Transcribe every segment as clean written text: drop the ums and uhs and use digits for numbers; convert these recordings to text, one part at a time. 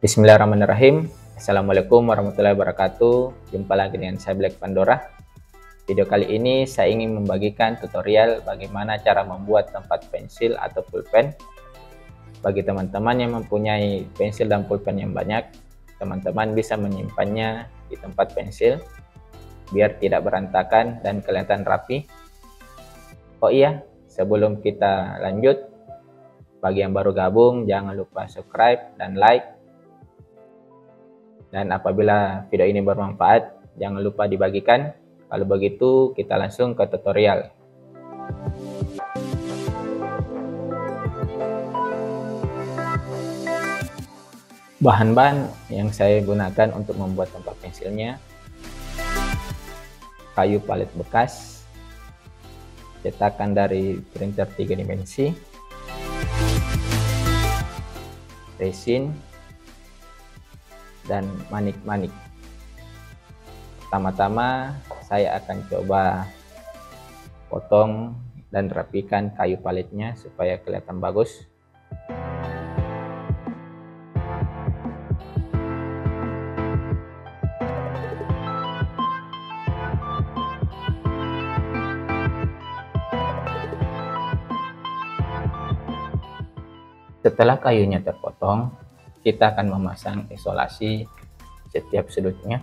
Bismillahirrahmanirrahim. Assalamualaikum warahmatullahi wabarakatuh. Jumpa lagi dengan saya Black Pandora. Video kali ini saya ingin membagikan tutorial bagaimana cara membuat tempat pensil atau pulpen. Bagi teman-teman yang mempunyai pensil dan pulpen yang banyak, teman-teman bisa menyimpannya di tempat pensil biar tidak berantakan dan kelihatan rapi. Oh iya, sebelum kita lanjut, bagi yang baru gabung jangan lupa subscribe dan like. Dan apabila video ini bermanfaat, jangan lupa dibagikan. Kalau begitu, kita langsung ke tutorial. Bahan-bahan yang saya gunakan untuk membuat tempat pensilnya: kayu palet bekas, cetakan dari printer 3 dimensi, resin, dan manik-manik. Pertama-tama saya akan coba potong dan rapikan kayu paletnya supaya kelihatan bagus. Setelah kayunya terpotong, kita akan memasang isolasi setiap sudutnya.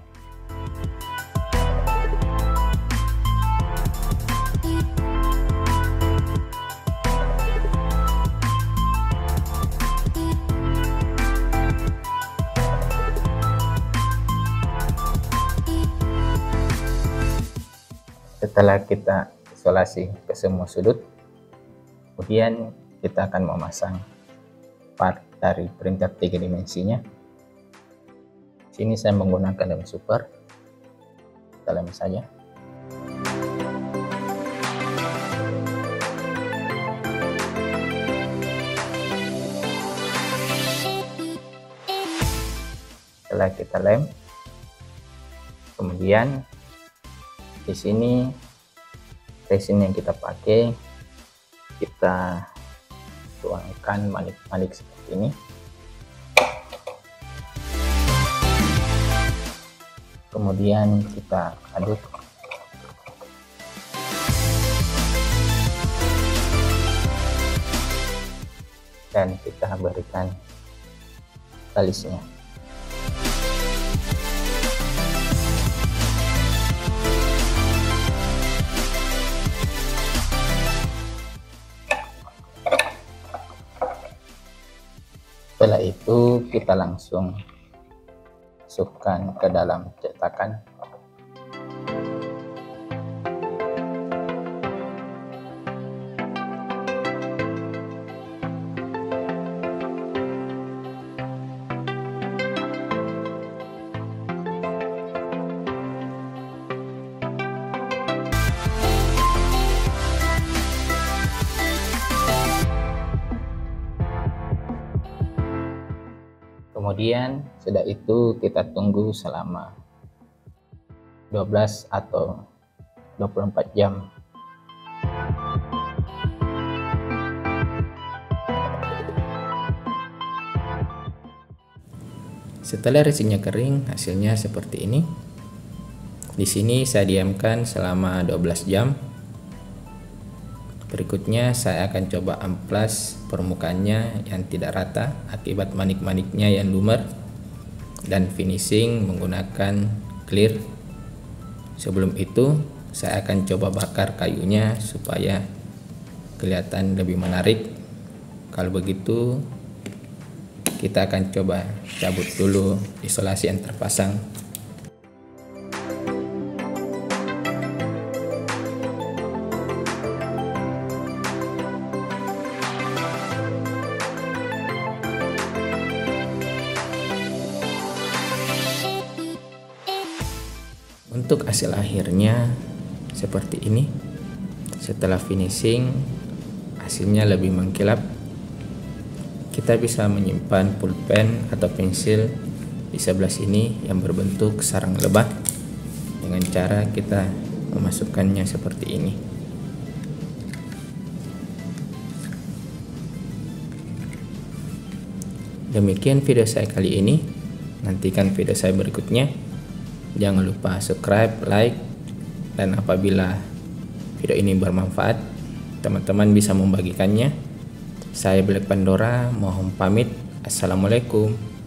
Setelah kita isolasi ke semua sudut, kemudian kita akan memasang part dari printer 3 dimensinya. Sini saya menggunakan lem super. Kita lem saja. Setelah kita lem, kemudian di sini resin yang kita pakai kita tuangkan manik-manik seperti ini. Kemudian kita aduk. Dan kita berikan talisnya. Setelah itu kita langsung masukkan ke dalam cetakan. Kemudian sudah itu kita tunggu selama 12 atau 24 jam. Setelah resinnya kering, hasilnya seperti ini. Di sini saya diamkan selama 12 jam. Berikutnya saya akan coba amplas permukaannya yang tidak rata akibat manik-maniknya yang lumer, dan finishing menggunakan clear. Sebelum itu saya akan coba bakar kayunya supaya kelihatan lebih menarik. Kalau begitu kita akan coba cabut dulu isolasi yang terpasang. Untuk hasil akhirnya seperti ini. Setelah finishing, hasilnya lebih mengkilap. Kita bisa menyimpan pulpen atau pensil di sebelah sini yang berbentuk sarang lebah dengan cara kita memasukkannya seperti ini. Demikian video saya kali ini. Nantikan video saya berikutnya. Jangan lupa subscribe, like, dan apabila video ini bermanfaat, teman-teman bisa membagikannya. Saya Black Pandora, mohon pamit. Assalamualaikum.